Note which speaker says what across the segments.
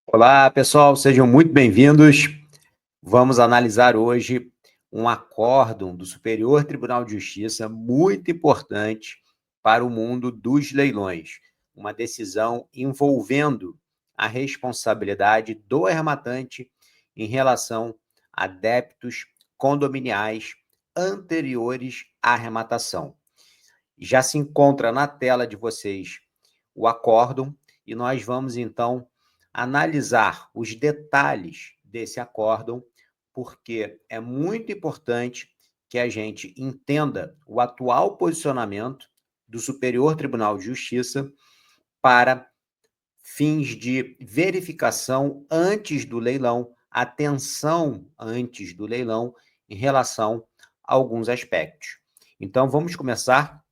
Speaker 1: Olá, pessoal, sejam muito bem-vindos. Vamos analisar hoje um acórdão do Superior Tribunal de Justiça muito importante para o mundo dos leilões. Uma decisão envolvendo a responsabilidade do arrematante em relação a débitos condominiais anteriores à arrematação. Já se encontra na tela de vocês o acórdão e nós vamos, então, analisar os detalhes desse acórdão, porque é muito importante que a gente entenda o atual posicionamento do Superior Tribunal de Justiça para fins de verificação antes do leilão, atenção antes do leilão em relação a alguns aspectos. Então, vamos começar.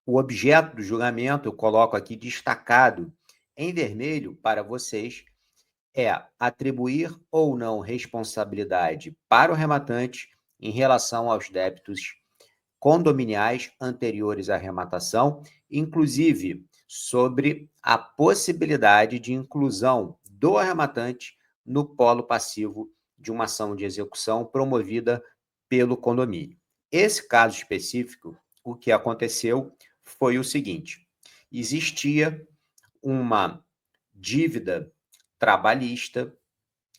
Speaker 1: O objeto do julgamento, eu coloco aqui destacado em vermelho para vocês, é atribuir ou não responsabilidade para o rematante em relação aos débitos condominiais anteriores à arrematação, inclusive sobre a possibilidade de inclusão do arrematante no polo passivo de uma ação de execução promovida pelo condomínio. Esse caso específico, o que aconteceu foi o seguinte: existia uma dívida trabalhista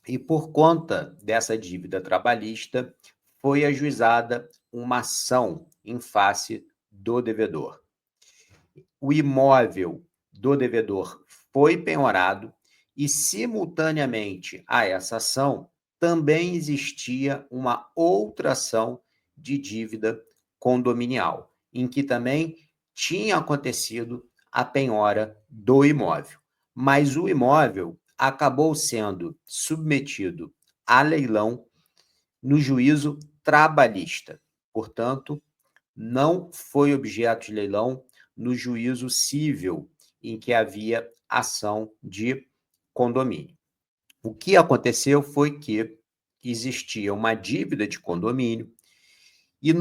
Speaker 1: e, por conta dessa dívida trabalhista, foi ajuizada uma ação em face do devedor. O imóvel do devedor foi penhorado e, simultaneamente a essa ação, também existia uma outra ação de dívida condominial, em que também tinha acontecido a penhora do imóvel. Mas o imóvel acabou sendo submetido a leilão no juízo trabalhista. Portanto, não foi objeto de leilão no juízo civil, em que havia ação de condomínio. O que aconteceu foi que existia uma dívida de condomínio e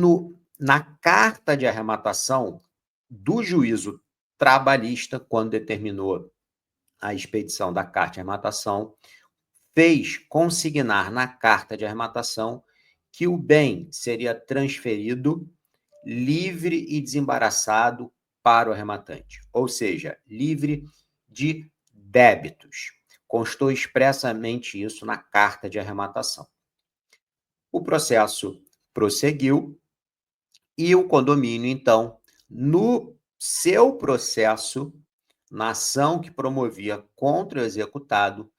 Speaker 1: na carta de arrematação do juízo trabalhista, quando determinou a expedição da carta de arrematação, fez consignar na carta de arrematação que o bem seria transferido livre e desembaraçado para o arrematante, ou seja, livre de débitos. Constou expressamente isso na carta de arrematação. O processo prosseguiu e o condomínio, então, no seu processo, na ação que promovia contra o executado,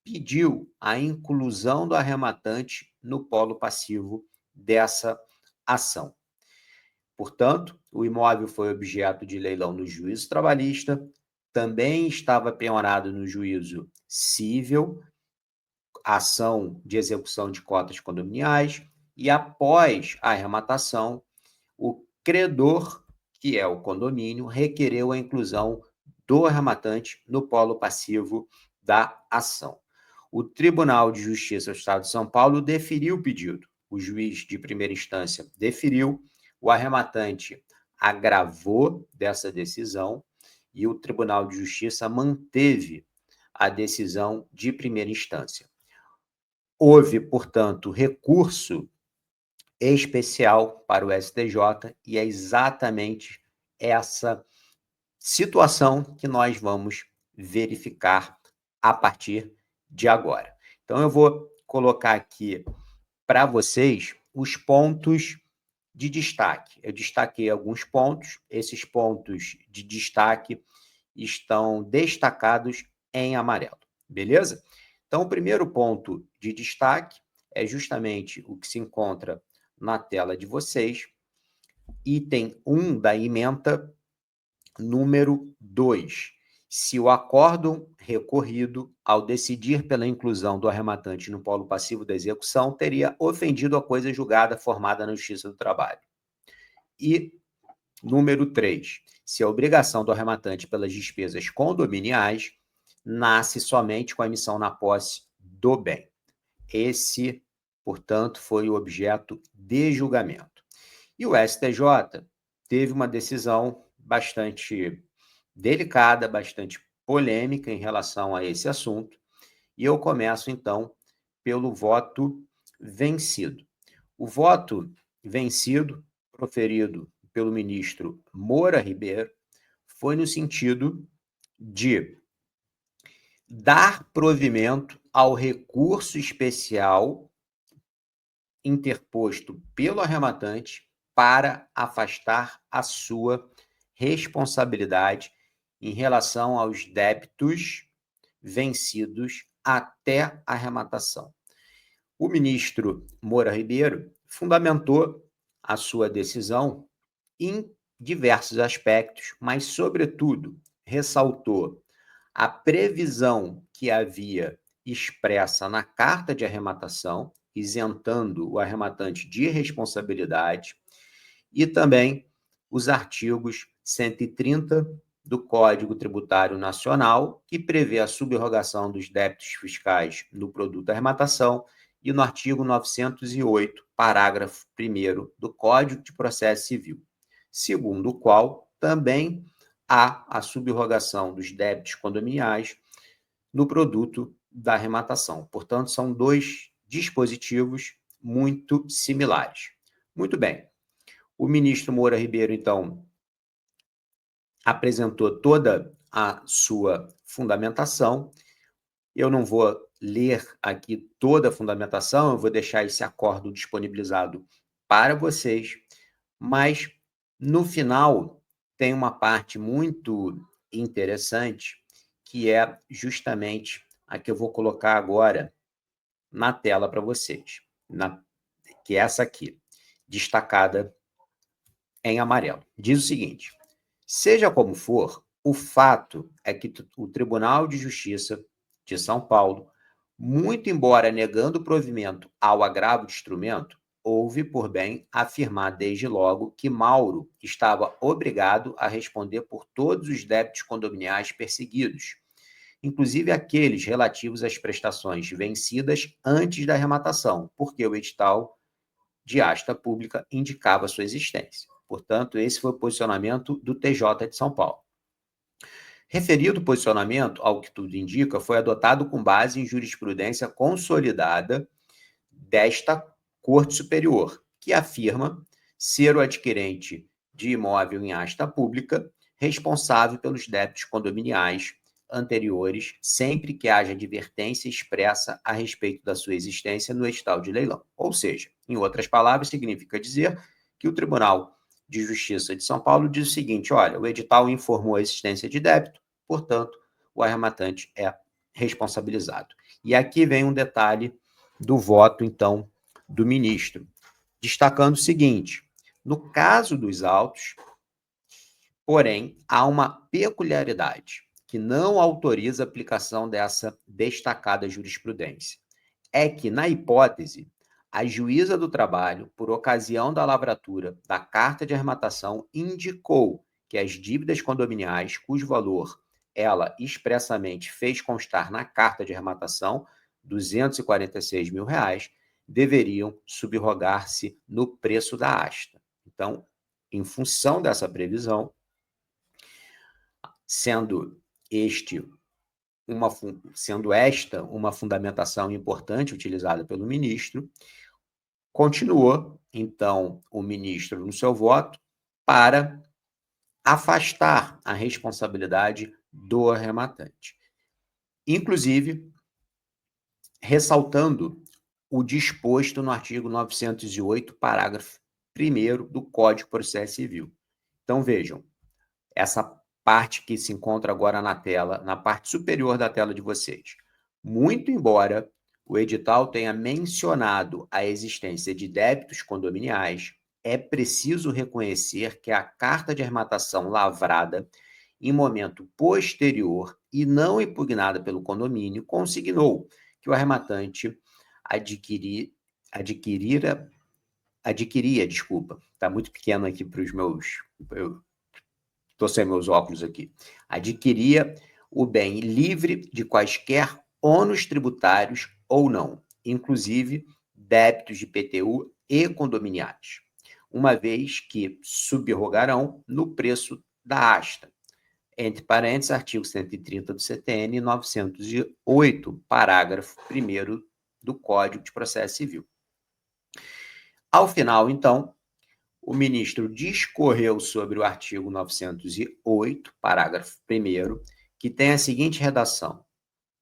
Speaker 1: pediu a inclusão do arrematante no polo passivo dessa ação. Portanto, o imóvel foi objeto de leilão no juízo trabalhista, também estava penhorado no juízo civil, ação de execução de cotas condominiais, e após a arrematação, o credor, que é o condomínio, requereu a inclusão do arrematante no polo passivo da ação. O Tribunal de Justiça do Estado de São Paulo deferiu o pedido. O juiz de primeira instância deferiu, o arrematante agravou dessa decisão e o Tribunal de Justiça manteve a decisão de primeira instância. Houve, portanto, recurso especial para o STJ e é exatamente essa situação que nós vamos verificar a partir de agora. Então, eu vou colocar aqui para vocês os pontos de destaque. Eu destaquei alguns pontos, esses pontos de destaque estão destacados em amarelo, beleza? Então, o primeiro ponto de destaque é justamente o que se encontra na tela de vocês, item 1 da ementa número 2. Se o acórdão recorrido, ao decidir pela inclusão do arrematante no polo passivo da execução, teria ofendido a coisa julgada formada na Justiça do Trabalho. E número 3. Se a obrigação do arrematante pelas despesas condominiais nasce somente com a emissão na posse do bem. Esse, portanto, foi o objeto de julgamento. E o STJ teve uma decisão bastante delicada, bastante polêmica em relação a esse assunto, E eu começo, então, pelo voto vencido. O voto vencido, proferido pelo ministro Moura Ribeiro, foi no sentido de dar provimento ao recurso especial interposto pelo arrematante para afastar a sua responsabilidade em relação aos débitos vencidos até a arrematação. O ministro Moura Ribeiro fundamentou a sua decisão em diversos aspectos, mas, sobretudo, ressaltou a previsão que havia expressa na carta de arrematação, isentando o arrematante de responsabilidade, e também os artigos 130 do Código Tributário Nacional, que prevê a subrogação dos débitos fiscais no produto da arrematação, e no artigo 908, parágrafo 1º do Código de Processo Civil, segundo o qual também há a subrogação dos débitos condominiais no produto da arrematação. Portanto, são dois dispositivos muito similares. Muito bem. O ministro Moura Ribeiro, então, apresentou toda a sua fundamentação. Eu não vou ler aqui toda a fundamentação, eu vou deixar esse acordo disponibilizado para vocês, mas, no final, tem uma parte muito interessante, que é justamente a que eu vou colocar agora na tela para vocês, que é essa aqui, destacada em amarelo. Diz o seguinte: seja como for, o fato é que o Tribunal de Justiça de São Paulo, muito embora negando o provimento ao agravo de instrumento, houve por bem afirmar desde logo que Mauro estava obrigado a responder por todos os débitos condominiais perseguidos, inclusive aqueles relativos às prestações vencidas antes da arrematação, porque o edital de asta pública indicava sua existência. Portanto, esse foi o posicionamento do TJ de São Paulo. Referido posicionamento, ao que tudo indica, foi adotado com base em jurisprudência consolidada desta Corte Superior, que afirma ser o adquirente de imóvel em asta pública responsável pelos débitos condominiais anteriores, sempre que haja advertência expressa a respeito da sua existência no edital de leilão. Ou seja, em outras palavras, significa dizer que o Tribunal de Justiça de São Paulo diz o seguinte: olha, o edital informou a existência de débito, portanto, o arrematante é responsabilizado. E aqui vem um detalhe do voto, então, do ministro, destacando o seguinte: no caso dos autos, porém, há uma peculiaridade que não autoriza a aplicação dessa destacada jurisprudência. É que, na hipótese, a juíza do trabalho, por ocasião da lavratura da carta de arrematação, indicou que as dívidas condominiais, cujo valor ela expressamente fez constar na carta de arrematação, R$ 246 mil, deveriam subrogar-se no preço da asta. Então, em função dessa previsão, sendo esta uma fundamentação importante utilizada pelo ministro, continuou, então, o ministro no seu voto para afastar a responsabilidade do arrematante. Inclusive, ressaltando o disposto no artigo 908, parágrafo 1º do Código de Processo Civil. Então, vejam, essa parte que se encontra agora na tela, na parte superior da tela de vocês. Muito embora o edital tenha mencionado a existência de débitos condominiais, é preciso reconhecer que a carta de arrematação lavrada em momento posterior e não impugnada pelo condomínio consignou que o arrematante adquiria, está muito pequeno aqui para os meus... Estou sem meus óculos aqui. Adquiria o bem livre de quaisquer ônus tributários ou não, inclusive débitos de IPTU e condominiais, uma vez que subrogarão no preço da asta. entre parênteses, artigo 130 do CTN e 908, parágrafo 1º do Código de Processo Civil. Ao final, então, o ministro discorreu sobre o artigo 908, parágrafo 1º, que tem a seguinte redação.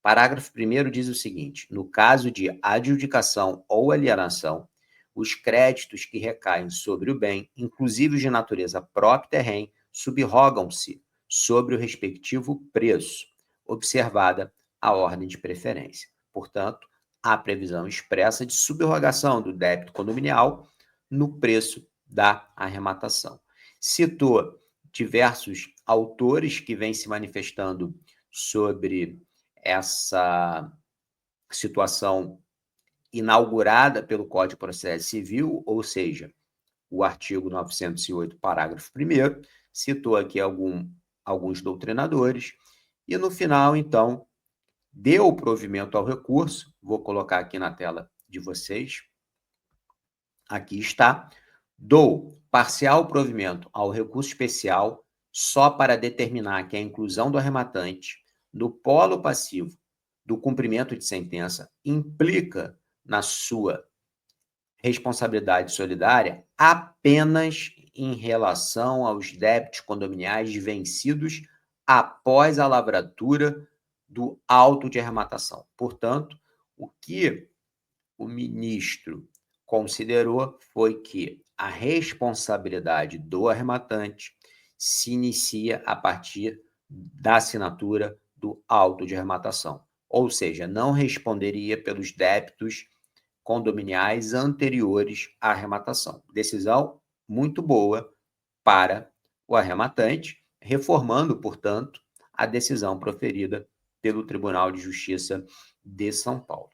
Speaker 1: Parágrafo 1º diz o seguinte: no caso de adjudicação ou alienação, os créditos que recaem sobre o bem, inclusive os de natureza própria e terrém, subrogam-se sobre o respectivo preço, observada a ordem de preferência. Portanto, há previsão expressa de subrogação do débito condominial no preço da arrematação. Citou diversos autores que vêm se manifestando sobre essa situação inaugurada pelo Código de Processo Civil, ou seja, o artigo 908, parágrafo 1º, citou aqui alguns doutrinadores, e no final, então, deu provimento ao recurso, vou colocar aqui na tela de vocês, aqui está, dou parcial provimento ao recurso especial só para determinar que a inclusão do arrematante no polo passivo do cumprimento de sentença implica na sua responsabilidade solidária apenas em relação aos débitos condominiais vencidos após a lavratura do auto de arrematação. Portanto, o que o ministro considerou foi que a responsabilidade do arrematante se inicia a partir da assinatura do auto de arrematação, ou seja, não responderia pelos débitos condominiais anteriores à arrematação. Decisão muito boa para o arrematante, reformando, portanto, a decisão proferida pelo Tribunal de Justiça de São Paulo.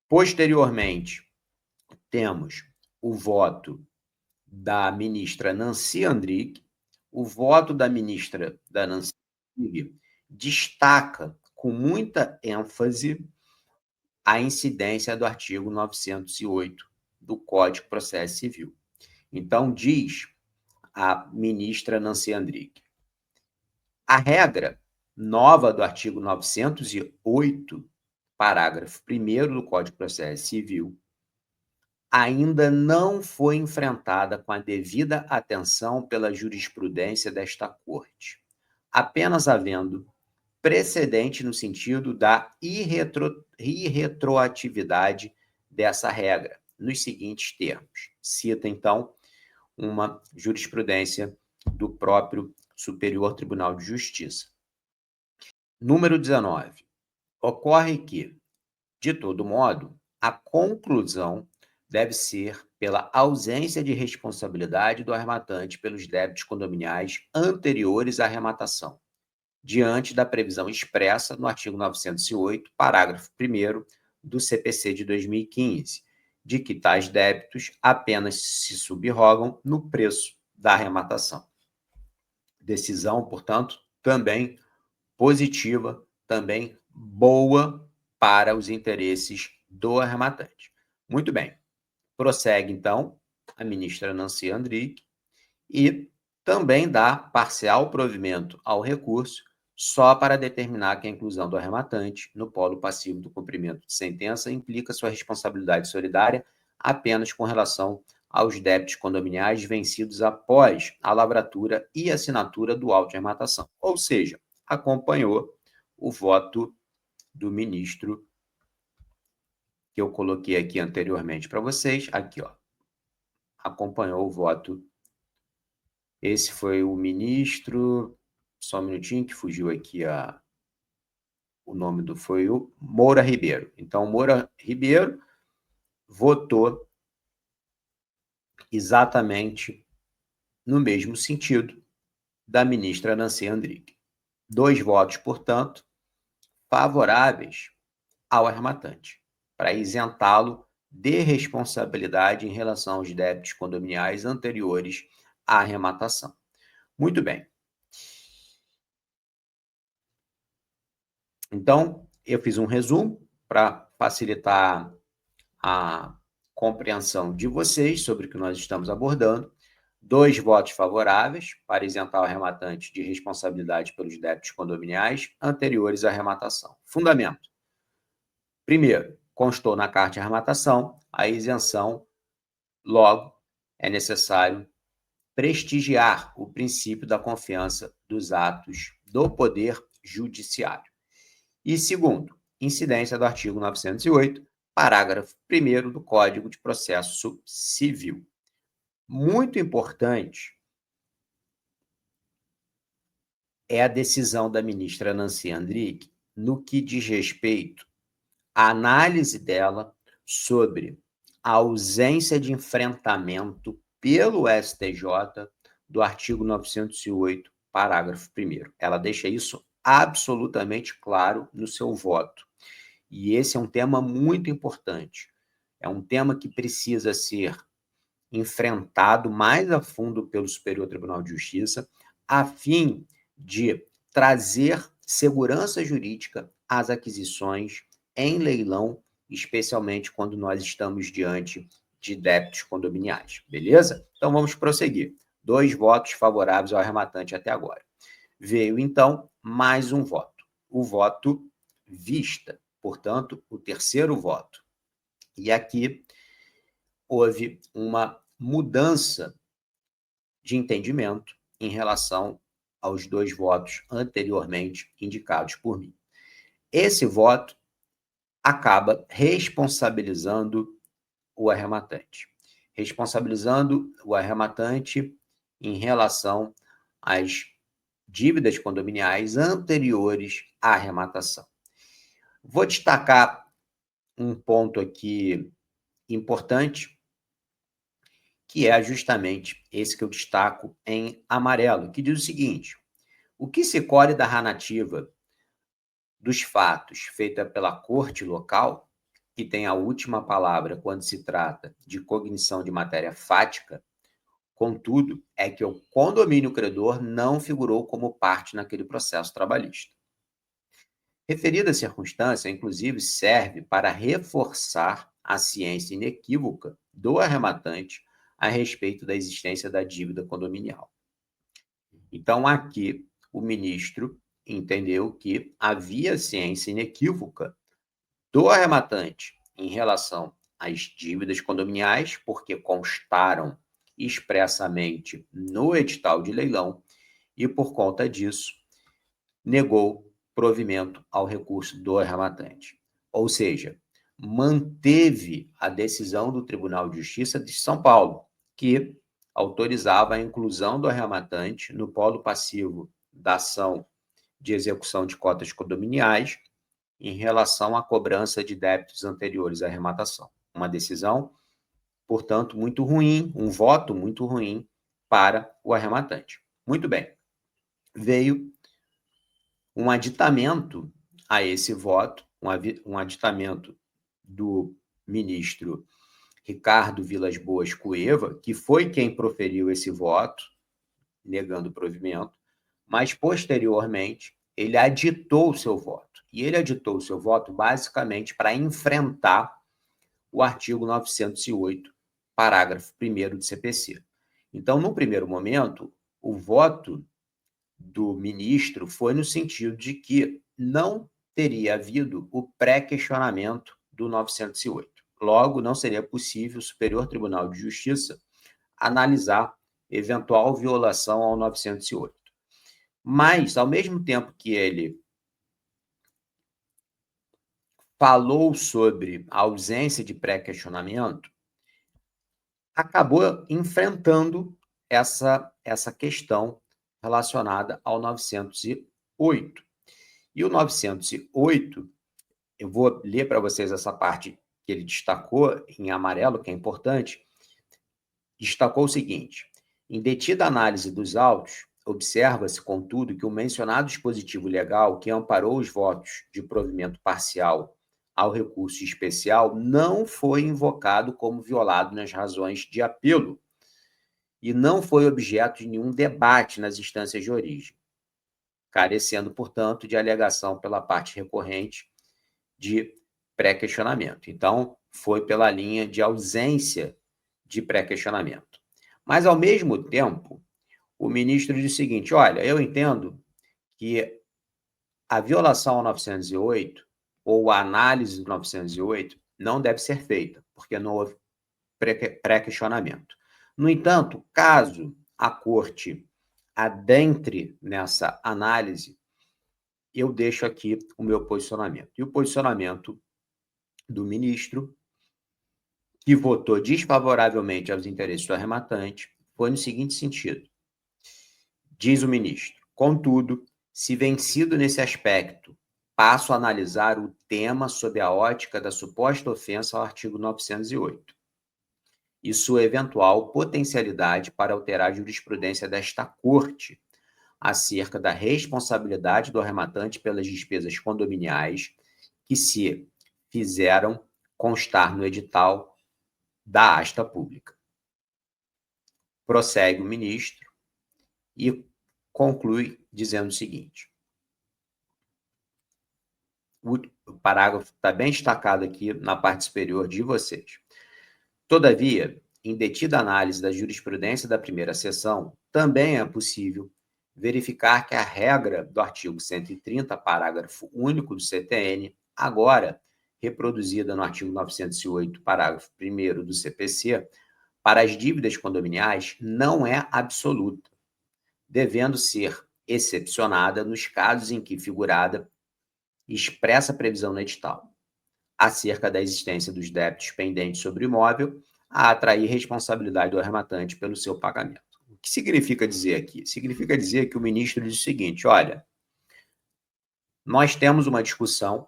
Speaker 1: Posteriormente, temos o voto da ministra Nancy Andrighi. O voto da ministra Nancy Andrighi destaca com muita ênfase a incidência do artigo 908 do Código de Processo Civil. Então, diz a ministra Nancy Andrighi: a regra nova do artigo 908, parágrafo 1º do Código de Processo Civil, ainda não foi enfrentada com a devida atenção pela jurisprudência desta Corte, apenas havendo precedente no sentido da irretroatividade dessa regra, nos seguintes termos. Cita, então, uma jurisprudência do próprio Superior Tribunal de Justiça. Número 19. Ocorre que, de todo modo, a conclusão deve ser pela ausência de responsabilidade do arrematante pelos débitos condominiais anteriores à arrematação, diante da previsão expressa no artigo 908, parágrafo 1º do CPC de 2015, de que tais débitos apenas se subrogam no preço da arrematação. Decisão, portanto, também positiva, também boa para os interesses do arrematante. Muito bem. Prossegue, então, a ministra Nancy Andrighi e também dá parcial provimento ao recurso só para determinar que a inclusão do arrematante no polo passivo do cumprimento de sentença implica sua responsabilidade solidária apenas com relação aos débitos condominiais vencidos após a lavratura e assinatura do auto de arrematação. Ou seja, acompanhou o voto do ministro que eu coloquei aqui anteriormente para vocês, aqui, ó. Acompanhou o voto. Esse foi o ministro, só um minutinho que fugiu aqui o nome foi o Moura Ribeiro. Então, Moura Ribeiro votou exatamente no mesmo sentido da ministra Nancy Andrighi. 2 votos, portanto, favoráveis ao arrematante, para isentá-lo de responsabilidade em relação aos débitos condominiais anteriores à arrematação. Muito bem. Então, eu fiz um resumo para facilitar a compreensão de vocês sobre o que nós estamos abordando. 2 votos favoráveis para isentar o arrematante de responsabilidade pelos débitos condominiais anteriores à arrematação. Fundamento. Primeiro, constou na carta de arrematação a isenção, logo, é necessário prestigiar o princípio da confiança dos atos do Poder Judiciário. E segundo, incidência do artigo 908, parágrafo 1º do Código de Processo Civil. Muito importante é a decisão da ministra Nancy Andrighi no que diz respeito à análise dela sobre a ausência de enfrentamento pelo STJ do artigo 908, parágrafo 1º. Ela deixa isso absolutamente claro no seu voto. E esse é um tema muito importante. É um tema que precisa ser enfrentado mais a fundo pelo Superior Tribunal de Justiça, a fim de trazer segurança jurídica às aquisições em leilão, especialmente quando nós estamos diante de débitos condominiais, beleza? Então vamos prosseguir. 2 votos favoráveis ao arrematante até agora. Veio, então, mais um voto. O voto vista, portanto, o terceiro voto. E aqui houve uma mudança de entendimento em relação aos 2 votos anteriormente indicados por mim. Esse voto acaba responsabilizando o arrematante. Responsabilizando o arrematante em relação às dívidas condominiais anteriores à arrematação. Vou destacar um ponto aqui importante, que é justamente esse que eu destaco em amarelo, que diz o seguinte: o que se colhe da narrativa dos fatos feita pela corte local, que tem a última palavra quando se trata de cognição de matéria fática, contudo, é que o condomínio credor não figurou como parte naquele processo trabalhista. Referida circunstância, inclusive, serve para reforçar a ciência inequívoca do arrematante a respeito da existência da dívida condominial. Então, aqui, o ministro entendeu que havia ciência inequívoca do arrematante em relação às dívidas condominiais, porque constaram expressamente no edital de leilão, e, por conta disso, negou provimento ao recurso do arrematante. Ou seja, manteve a decisão do Tribunal de Justiça de São Paulo, que autorizava a inclusão do arrematante no polo passivo da ação de execução de cotas condominiais em relação à cobrança de débitos anteriores à arrematação. Uma decisão, portanto, muito ruim, um voto muito ruim para o arrematante. Muito bem. Veio um aditamento a esse voto, um aditamento do ministro Ricardo Vilas Boas Cueva, que foi quem proferiu esse voto, negando o provimento, mas, posteriormente, ele aditou o seu voto. E ele aditou o seu voto basicamente para enfrentar o artigo 908, parágrafo 1º do CPC. Então, no primeiro momento, o voto do ministro foi no sentido de que não teria havido o pré-questionamento do 908. Logo, não seria possível o Superior Tribunal de Justiça analisar eventual violação ao 908. Mas, ao mesmo tempo que ele falou sobre a ausência de pré-questionamento, acabou enfrentando essa questão relacionada ao 908. E o 908, eu vou ler para vocês essa parte que ele destacou em amarelo, que é importante, destacou o seguinte: em detida análise dos autos, observa-se, contudo, que o mencionado dispositivo legal que amparou os votos de provimento parcial ao recurso especial não foi invocado como violado nas razões de apelo e não foi objeto de nenhum debate nas instâncias de origem, carecendo, portanto, de alegação pela parte recorrente de pré-questionamento. Então, foi pela linha de ausência de pré-questionamento. Mas, ao mesmo tempo, o ministro diz o seguinte: olha, eu entendo que a violação ao 908 ou a análise do 908 não deve ser feita, porque não houve pré-questionamento. No entanto, caso a Corte adentre nessa análise, eu deixo aqui o meu posicionamento. E o posicionamento do ministro, que votou desfavoravelmente aos interesses do arrematante, foi no seguinte sentido. Diz o ministro: contudo, se vencido nesse aspecto, passo a analisar o tema sob a ótica da suposta ofensa ao artigo 908 e sua eventual potencialidade para alterar a jurisprudência desta Corte acerca da responsabilidade do arrematante pelas despesas condominiais que se fizeram constar no edital da asta pública. Prossegue o ministro e conclui dizendo o seguinte: o parágrafo está bem destacado aqui na parte superior de vocês. Todavia, em detida análise da jurisprudência da primeira seção, também é possível verificar que a regra do artigo 130, parágrafo único do CTN, agora reproduzida no artigo 908, parágrafo 1º do CPC, para as dívidas condominiais, não é absoluta, devendo ser excepcionada nos casos em que figurada expressa previsão no edital, acerca da existência dos débitos pendentes sobre o imóvel, a atrair responsabilidade do arrematante pelo seu pagamento. O que significa dizer aqui? Significa dizer que o ministro diz o seguinte: olha, nós temos uma discussão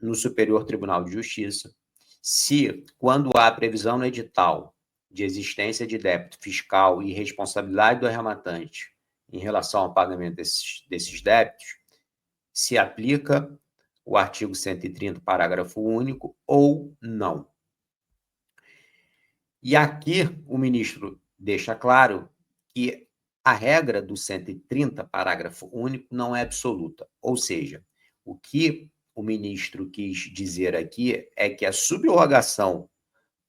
Speaker 1: no Superior Tribunal de Justiça se, quando há previsão no edital de existência de débito fiscal e responsabilidade do arrematante em relação ao pagamento desses débitos, se aplica o artigo 130, parágrafo único, ou não. E aqui o ministro deixa claro que a regra do 130, parágrafo único, não é absoluta. Ou seja, o que o ministro quis dizer aqui é que a subrogação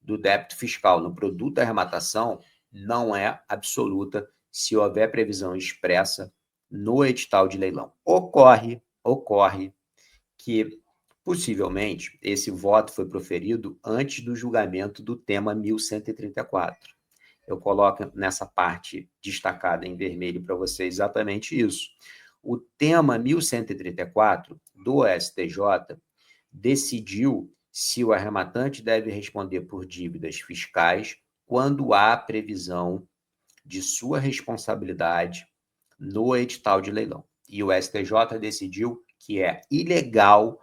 Speaker 1: do débito fiscal no produto da arrematação não é absoluta se houver previsão expressa no edital de leilão. Ocorre que, possivelmente, esse voto foi proferido antes do julgamento do tema 1134. Eu coloco nessa parte destacada em vermelho para você exatamente isso. O tema 1134 do STJ decidiu se o arrematante deve responder por dívidas fiscais quando há previsão de sua responsabilidade no edital de leilão. E o STJ decidiu que é ilegal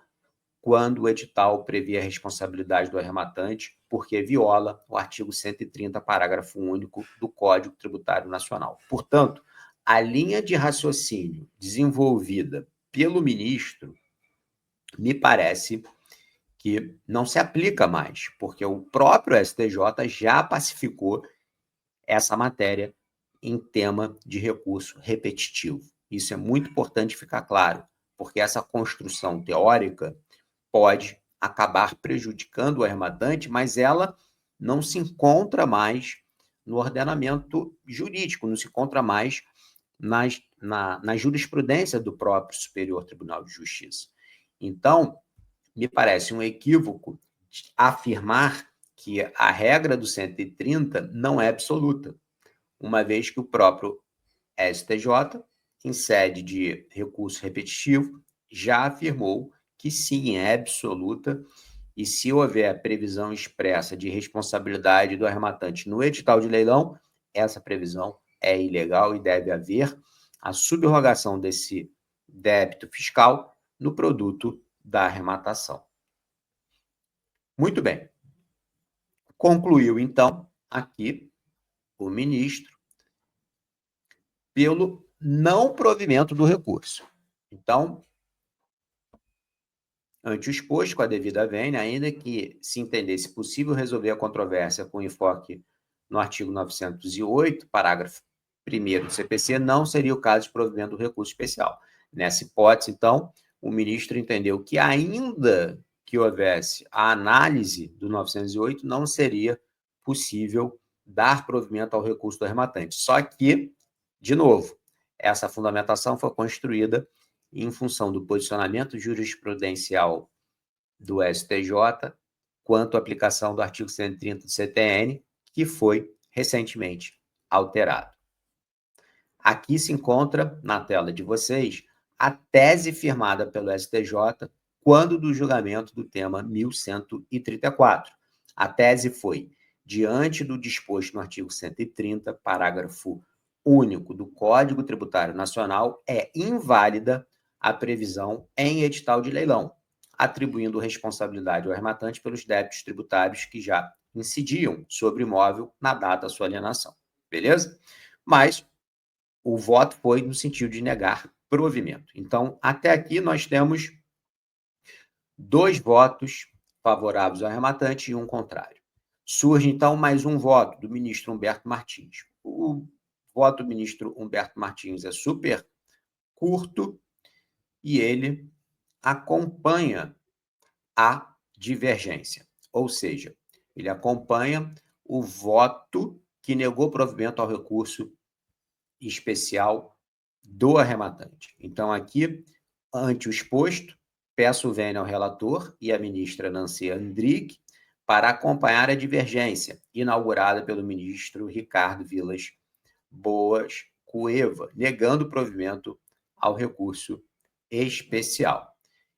Speaker 1: quando o edital prevê a responsabilidade do arrematante, porque viola o artigo 130, parágrafo único do Código Tributário Nacional. Portanto, a linha de raciocínio desenvolvida pelo ministro me parece que não se aplica mais, porque o próprio STJ já pacificou essa matéria em tema de recurso repetitivo. Isso é muito importante ficar claro, porque essa construção teórica pode acabar prejudicando o arrematante, mas ela não se encontra mais no ordenamento jurídico, não se encontra mais na jurisprudência do próprio Superior Tribunal de Justiça. Então, me parece um equívoco afirmar que a regra do 130 não é absoluta, uma vez que o próprio STJ, em sede de recurso repetitivo, já afirmou que sim, é absoluta, e se houver previsão expressa de responsabilidade do arrematante no edital de leilão, essa previsão é ilegal e deve haver a subrogação desse débito fiscal no produto da arrematação. Muito bem. Concluiu, então, aqui o ministro pelo não provimento do recurso. Então, ante o exposto com a devida vênia, ainda que se entendesse possível resolver a controvérsia com enfoque no artigo 908, parágrafo 1º do CPC, não seria o caso de provimento do recurso especial. Nessa hipótese, então, o ministro entendeu que, ainda que houvesse a análise do 908, não seria possível dar provimento ao recurso do arrematante. Só que, de novo, essa fundamentação foi construída em função do posicionamento jurisprudencial do STJ quanto à aplicação do artigo 130 do CTN, que foi recentemente alterado. Aqui se encontra, na tela de vocês, a tese firmada pelo STJ quando do julgamento do tema 1134. A tese foi: diante do disposto no artigo 130, parágrafo único do Código Tributário Nacional, é inválida a previsão em edital de leilão, atribuindo responsabilidade ao arrematante pelos débitos tributários que já incidiam sobre o imóvel na data da sua alienação. Beleza? Mas o voto foi no sentido de negar provimento. Então, até aqui nós temos 2 votos favoráveis ao arrematante e um contrário. Surge, então, mais um voto do ministro Humberto Martins. O voto do ministro Humberto Martins é super curto e ele acompanha a divergência, ou seja, ele acompanha o voto que negou provimento ao recurso especial do arrematante. Então, aqui, ante o exposto, peço vênia ao relator e à ministra Nancy Andrighi para acompanhar a divergência inaugurada pelo ministro Ricardo Vilas Boas Cueva, negando provimento ao recurso especial.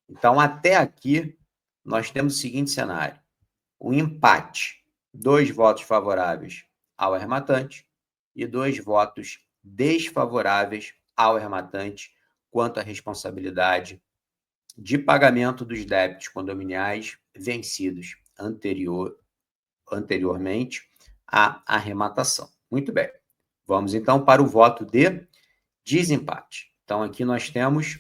Speaker 1: Então, até aqui, nós temos o seguinte cenário: um empate, 2 votos favoráveis ao arrematante e 2 votos desfavoráveis ao arrematante quanto à responsabilidade de pagamento dos débitos condominiais vencidos anteriormente à arrematação. Muito bem. Vamos, então, para o voto de desempate. Então, aqui nós temos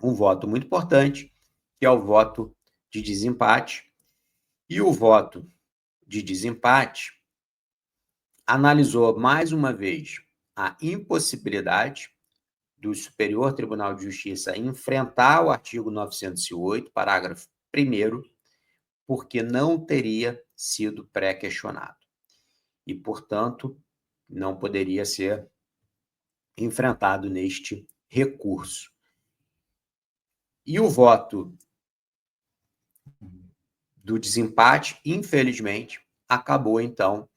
Speaker 1: um voto muito importante, que é o voto de desempate. E o voto de desempate analisou mais uma vez a impossibilidade do Superior Tribunal de Justiça enfrentar o artigo 908, parágrafo 1º, porque não teria sido pré-questionado e, portanto, não poderia ser enfrentado neste recurso. E o voto do desempate, infelizmente, acabou, então,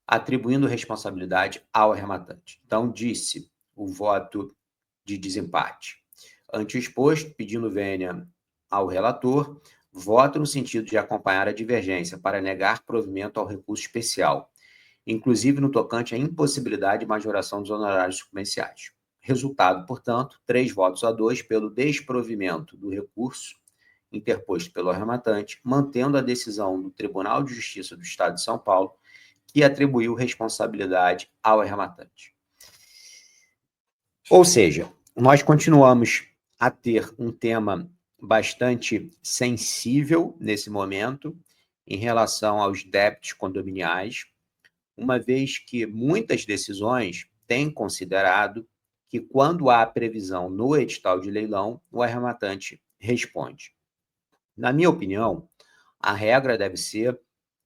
Speaker 1: atribuindo responsabilidade ao arrematante. Então, disse o voto de desempate: ante o exposto, pedindo vênia ao relator, voto no sentido de acompanhar a divergência para negar provimento ao recurso especial, inclusive no tocante à impossibilidade de majoração dos honorários sucumbenciais. Resultado, portanto, 3 votos a 2 pelo desprovimento do recurso interposto pelo arrematante, mantendo a decisão do Tribunal de Justiça do Estado de São Paulo, que atribuiu responsabilidade ao arrematante. Ou seja, nós continuamos a ter um tema bastante sensível nesse momento em relação aos débitos condominiais, uma vez que muitas decisões têm considerado que, quando há previsão no edital de leilão, o arrematante responde. Na minha opinião, a regra deve ser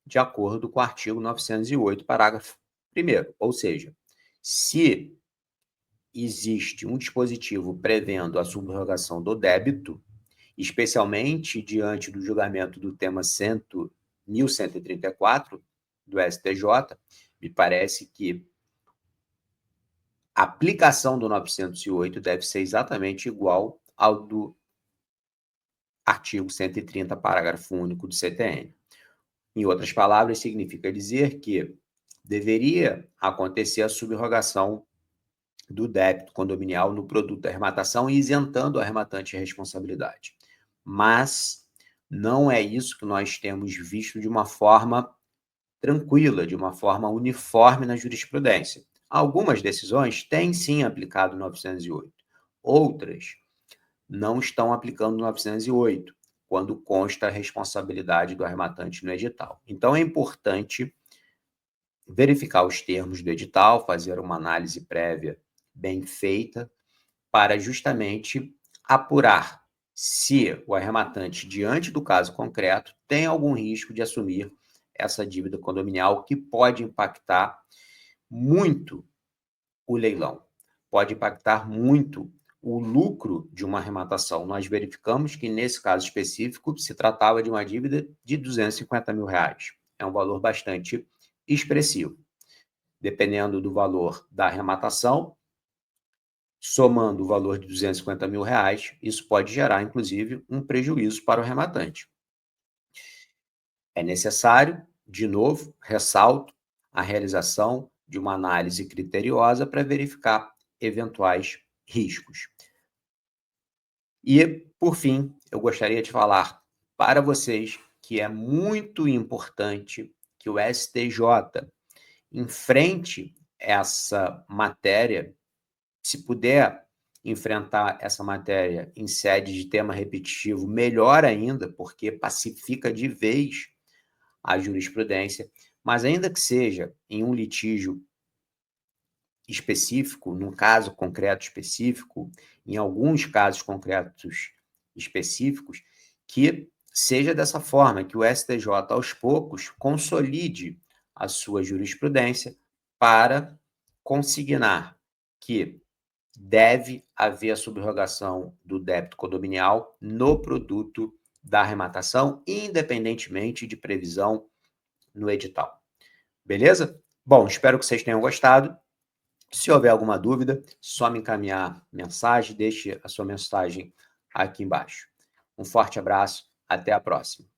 Speaker 1: de acordo com o artigo 908, parágrafo 1º, ou seja, se existe um dispositivo prevendo a subrogação do débito, especialmente diante do julgamento do tema 1134 do STJ, me parece que a aplicação do 908 deve ser exatamente igual ao do artigo 130, parágrafo único do CTN. Em outras palavras, significa dizer que deveria acontecer a subrogação do débito condominial no produto da arrematação, isentando o arrematante de responsabilidade. Mas não é isso que nós temos visto de uma forma tranquila, de uma forma uniforme na jurisprudência. Algumas decisões têm sim aplicado o 908, outras não estão aplicando o 908, quando consta a responsabilidade do arrematante no edital. Então, é importante verificar os termos do edital, fazer uma análise prévia bem feita, para justamente apurar se o arrematante, diante do caso concreto, tem algum risco de assumir essa dívida condominial, que pode impactar muito o leilão, pode impactar muito o lucro de uma arrematação. Nós verificamos que, nesse caso específico, se tratava de uma dívida de R$250 mil. É um valor bastante expressivo. Dependendo do valor da arrematação, somando o valor de R$250 mil, isso pode gerar, inclusive, um prejuízo para o arrematante. É necessário, de novo, ressalto, a realização de uma análise criteriosa para verificar eventuais riscos. E, por fim, eu gostaria de falar para vocês que é muito importante que o STJ enfrente essa matéria, se puder enfrentar essa matéria em sede de tema repetitivo, melhor ainda, porque pacifica de vez a jurisprudência, mas ainda que seja em um litígio específico, num caso concreto específico, em alguns casos concretos específicos, que seja dessa forma, que o STJ, aos poucos, consolide a sua jurisprudência para consignar que deve haver a subrogação do débito condominial no produto da arrematação, independentemente de previsão no edital. Beleza? Bom, espero que vocês tenham gostado. Se houver alguma dúvida, só me encaminhar mensagem, deixe a sua mensagem aqui embaixo. Um forte abraço, até a próxima.